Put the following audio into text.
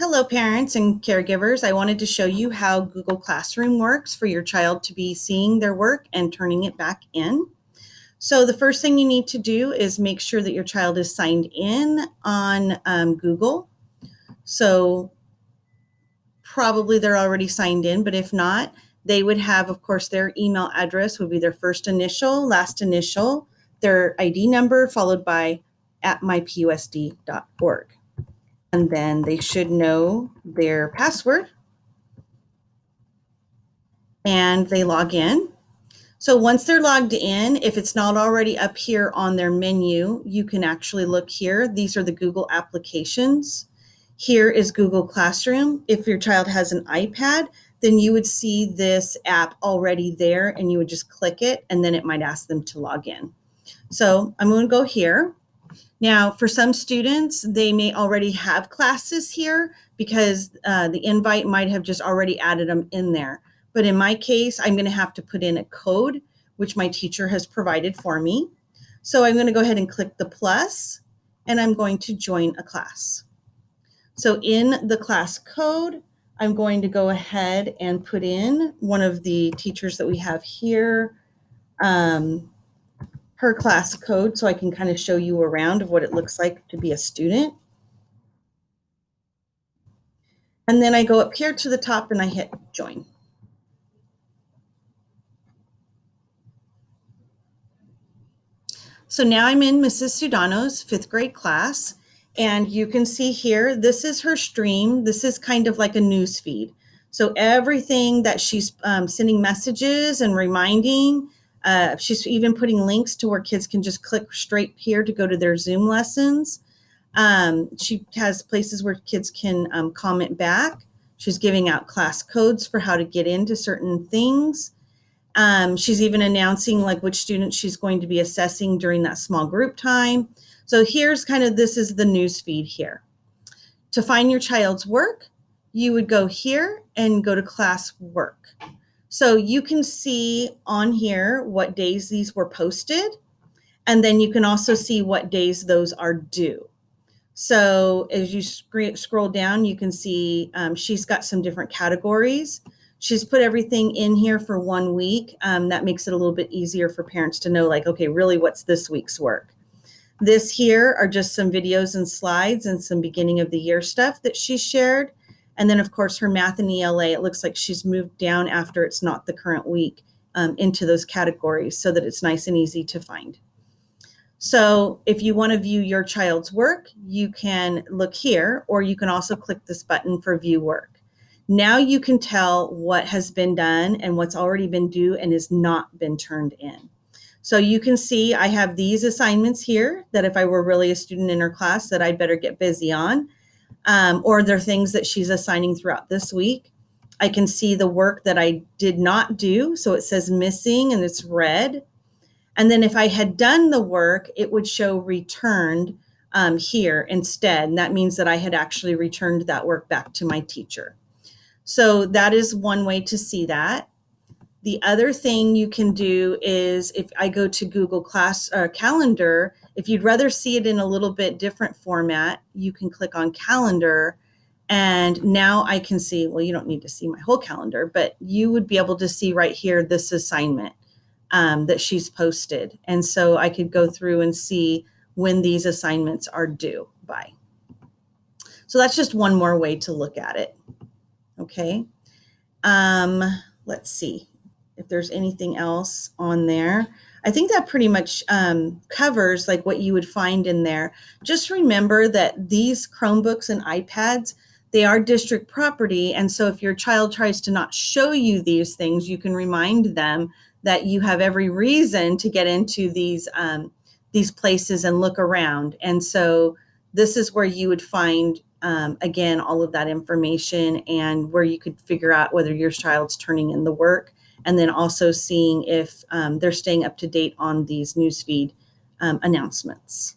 Hello, parents and caregivers. I wanted to show you how Google Classroom works for your child to be seeing their work and turning it back in. So the first thing you need to do is make sure that your child is signed in on Google. So probably they're already signed in, but if not, they would have, of course, their email address would be their first initial, last initial, their ID number, followed by @mypusd.org. And then they should know their password and they log in. So once they're logged in, if it's not already up here on their menu, you can actually look here. These are the Google applications. Here is Google Classroom. If your child has an iPad, then you would see this app already there and you would just click it and then it might ask them to log in. So I'm going to go here. Now, for some students, they may already have classes here because the invite might have just already added them in there. But in my case, I'm going to have to put in a code, which my teacher has provided for me. So I'm going to go ahead and click the plus, and I'm going to join a class. So in the class code, I'm going to go ahead and put in one of the teachers that we have here, her class code, so I can kind of show you around of what it looks like to be a student. And then I go up here to the top and I hit join. So now I'm in Mrs. Sudano's 5th grade class, and you can see here, this is her stream. This is kind of like a news feed. So everything that she's sending messages and reminding, she's even putting links to where kids can just click straight here to go to their Zoom lessons. She has places where kids can comment back. She's giving out class codes for how to get into certain things. She's even announcing like which students she's going to be assessing during that small group time. So here's kind of, this is the news feed here. To find your child's work, you would go here and go to class work. So you can see on here what days these were posted, and then you can also see what days those are due. So as you scroll down, you can see she's got some different categories. She's put everything in here for 1 week. That makes it a little bit easier for parents to know, like, okay, really, what's this week's work? This here are just some videos and slides and some beginning of the year stuff that she shared. And then, of course, her math and ELA, it looks like she's moved down after it's not the current week into those categories so that it's nice and easy to find. So if you want to view your child's work, you can look here, or you can also click this button for view work. Now you can tell what has been done and what's already been due and has not been turned in. So you can see I have these assignments here that if I were really a student in her class that I'd better get busy on, or they're things that she's assigning throughout this week. I can see the work that I did not do. So it says missing and it's red. And then if I had done the work, it would show returned here instead. And that means that I had actually returned that work back to my teacher. So that is one way to see that. The other thing you can do is if I go to Google Class Calendar, if you'd rather see it in a little bit different format, you can click on Calendar. And now I can see, well, you don't need to see my whole calendar, but you would be able to see right here this assignment that she's posted. And so I could go through and see when these assignments are due by. So that's just one more way to look at it. Okay. Let's see if there's anything else on there. I think that pretty much covers like what you would find in there. Just remember that these Chromebooks and iPads, they are district property. And so if your child tries to not show you these things, you can remind them that you have every reason to get into these places and look around. And so this is where you would find, again, all of that information and where you could figure out whether your child's turning in the work, and then also seeing if they're staying up to date on these newsfeed announcements.